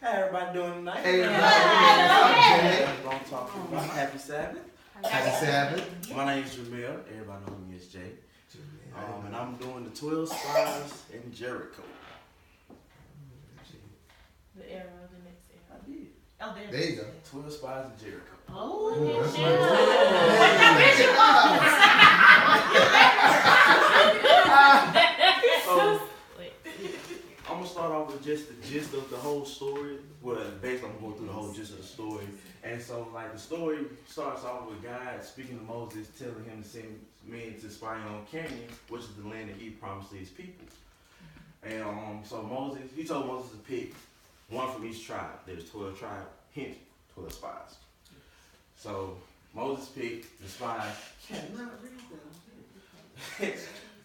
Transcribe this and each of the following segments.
How everybody doing tonight? Hey, everybody. What I'm talking about. Happy Sabbath. Happy Sabbath. My name is Jamil. Everybody know me as Jay. And I'm doing the 12 Spies in Jericho. The era, the next era. I did. Oh, There you go. 12 Spies in Jericho. Oh, That's So, I'm going to start off with just the gist of the whole story. Well, basically, I'm going through the whole gist of the story. And so, like, the story starts off with God speaking to Moses, telling him to send men to spy on Canaan, which is the land that he promised to his people. And so Moses, he told Moses to pick one from each tribe. There's 12 tribes, hence 12 spies. So Moses picked the spies.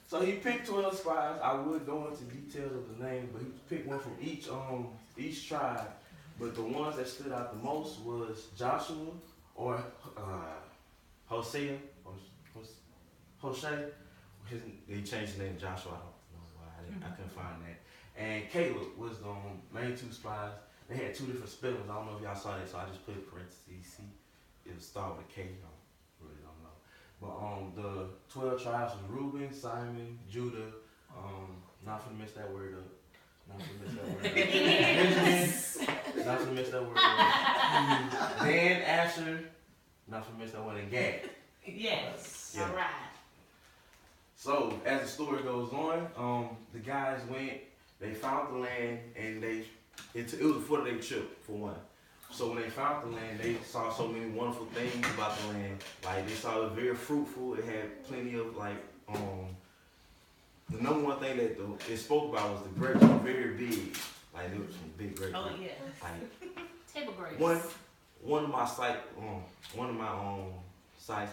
So he picked 12 spies. I would go into details of the name, but he picked one from each tribe. But the ones that stood out the most was Joshua or Hosea. They changed the name to Joshua. I don't know why. I couldn't find that. And Caleb was the main two spies. They had two different spellings. I don't know if y'all saw that, so I just put it parentheses. See, it was start with a K. I really don't know. But the 12 tribes was Reuben, Simon, Judah. Not gonna mess that word up. Benjamin. Not gonna mess that word up. Dan, Asher. Not gonna mess that one. And Gad. yes. Yeah. All right. So as the story goes on, the guys went. They found the land, and it was a 4-day trip for one. So when they found the land, they saw so many wonderful things about the land. Like they saw it was very fruitful. It had plenty of the number one thing that it spoke about was the grapes were very big. Like there was some big grapes. Oh, yeah. Like Table grapes. one of my sites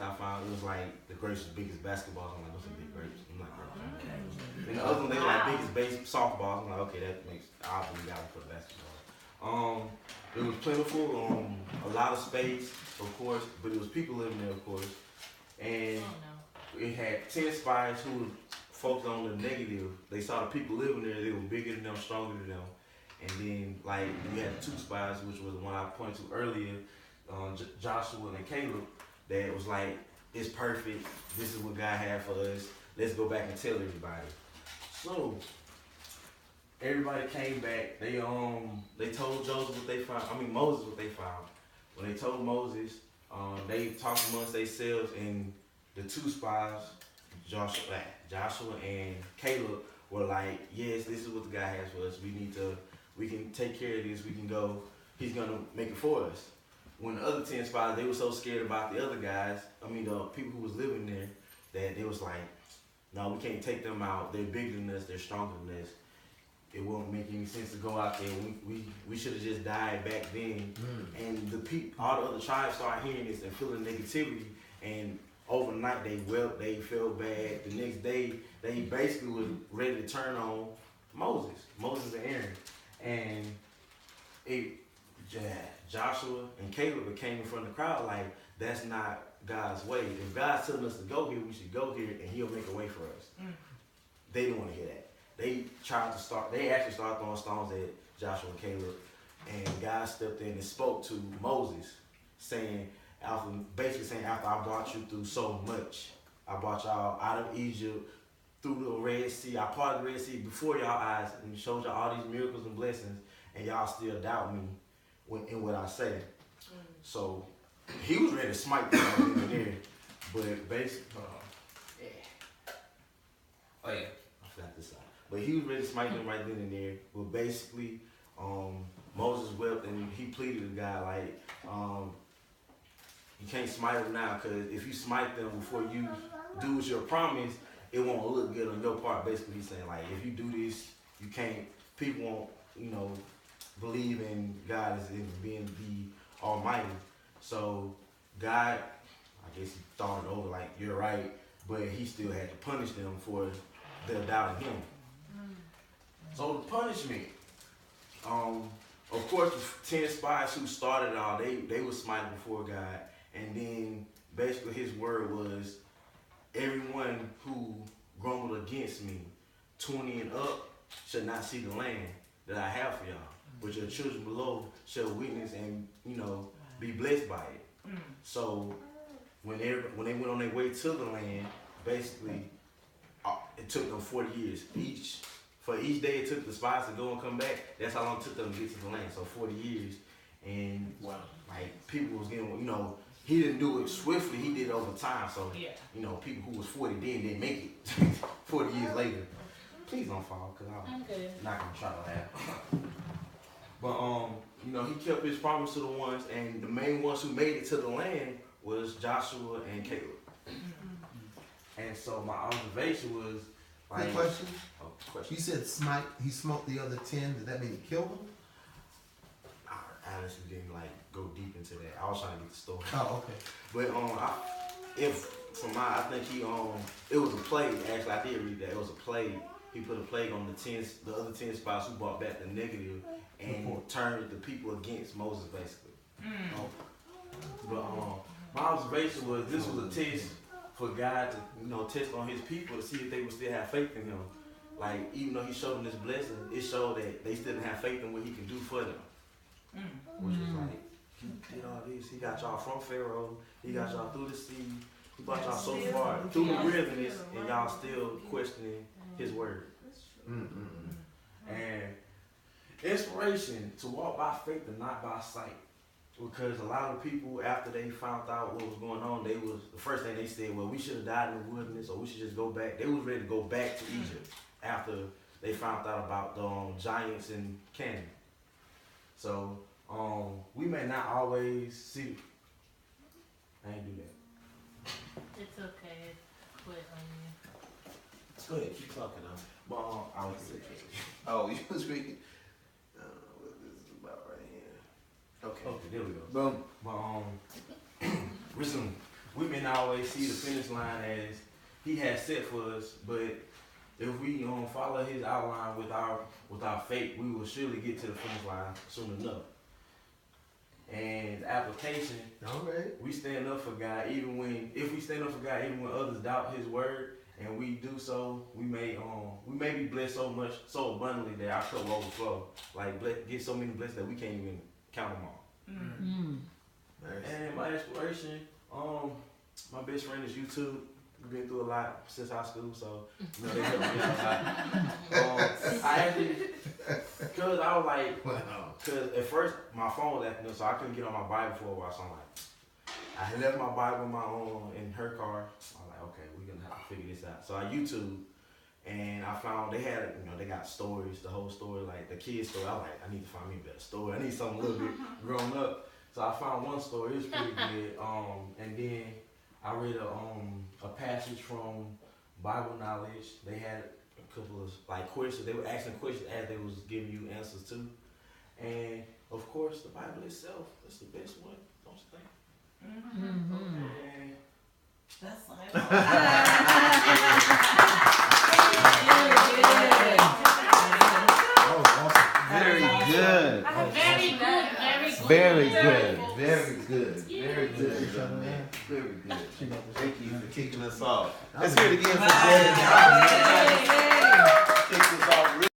I found, it was like the grapes was big as basketballs. I'm like, those are big grapes. I'm like, okay. And the other one they were like big as softballs. I'm like, okay, that makes obviously got for the basketball. It was plentiful, a lot of space, of course, but it was people living there, of course. And it had 10 spies who were focused on the negative. They saw the people living there, they were bigger than them, stronger than them. And then, like, you had 2 spies, which was the one I pointed to earlier, Joshua and Caleb, that was like, it's perfect, this is what God had for us, let's go back and tell everybody. So, everybody came back, they told Moses what they found. When they told Moses, they talked amongst themselves, and the 2 spies, Joshua and Caleb, were like, yes, this is what the guy has for us. We can take care of this, we can go, he's gonna make it for us. When the other 10 spies, they were so scared about the other guys, the people who was living there, that they was like, no, we can't take them out. They're bigger than us, they're stronger than us. It won't make any sense to go out there. We should have just died back then. And all the other tribes started hearing this and feeling negativity. And overnight they wept, they felt bad. The next day they basically was ready to turn on Moses and Aaron. And Joshua and Caleb came in front of the crowd like, that's not God's way. If God's telling us to go here, we should go here and he'll make a way for us. They didn't want to hear that. They actually started throwing stones at Joshua and Caleb, and God stepped in and spoke to Moses, after I brought you through so much, I brought y'all out of Egypt, through the Red Sea, I parted the Red Sea before y'all eyes, and showed y'all all these miracles and blessings, and y'all still doubt me in what I say. So, he was ready to smite them in there, but basically, I forgot this side. But he was ready to smite them right then and there. But basically, Moses wept and he pleaded to God like, you can't smite them now, because if you smite them before you do what you're promised, it won't look good on your part. Basically, he's saying like, if you do this, you can't. People won't, believe in God as in being the Almighty. So God, I guess he thought it over like, you're right, but he still had to punish them for their doubt in him. So the punishment, of course, the 10 spies who started it all, they were smiting before God. And then basically his word was, everyone who grumbled against me, 20 and up, should not see the land that I have for y'all. but your children below shall witness and be blessed by it. So when they went on their way to the land, basically it took them 40 years each. For each day it took the spies to go and come back, that's how long it took them to get to the land. So 40 years. And like people was getting, he didn't do it swiftly, he did it over time. So, people who was 40 then didn't make it 40 years later. Please don't fall, because I'm not going to try to laugh. But, he kept his promise to the ones, and the main ones who made it to the land was Joshua and Caleb. And so my observation was, like... Quick question. Oh, question. You said he smoked the other 10. Did that mean he killed them? I honestly didn't, go deep into that. I was trying to get the story. Oh, okay. But, I think it was a plague. Actually, I did read that. It was a plague. He put a plague on the other 10 spies who brought back the negative and turned the people against Moses, basically. But my observation was this was a test for God to, test on his people to see if they would still have faith in him. Like, even though he showed them this blessing, it showed that they still didn't have faith in what he can do for them. Which is like, he did all this. He got y'all from Pharaoh. He got y'all through the sea. He brought y'all so far through the wilderness, and y'all still questioning his word. And inspiration to walk by faith and not by sight. Because a lot of people, after they found out what was going on, the first thing they said, well, we should have died in the wilderness, or we should just go back. They was ready to go back to Egypt after they found out about the giants in Canaan. So we may not always see. I ain't do that. It's okay. Quit on Go ahead, keep talking though. But I was Oh, you was reading. I don't know what this is about right here. Okay, there we go. Boom. But listen, we may not always see the finish line as he has set for us, but if we follow his outline with our faith, we will surely get to the finish line soon enough. And the application, we stand up for God if we stand up for God even when others doubt his word, and we do so, we may be blessed so abundantly that our cup will overflow. Like get so many blessings that we can't even count them all. And my inspiration, my best friend is YouTube. We've been through a lot since high school, so they helped me out a lot. I actually, cause I was like, cause at first my phone was acting up, so I couldn't get on my Bible for a while. So I'm like, I had left my Bible in her car. I was like, okay, we're gonna have to figure this out. So I YouTube, and I found they had, they got stories, the whole story, like the kids story. I was like, I need to find me a better story. I need something a little bit grown up. So I found one story. It was pretty good. And then I read a passage from Bible Knowledge. They had a couple of questions. They were asking questions as they was giving you answers to. And of course, the Bible itself is the best one, don't you think? And That's like Very good. Very good. Very good. Very good. Very good, young man. Very good. Thank you for kicking us off. Let's hear it again for Dad. Kicked us off.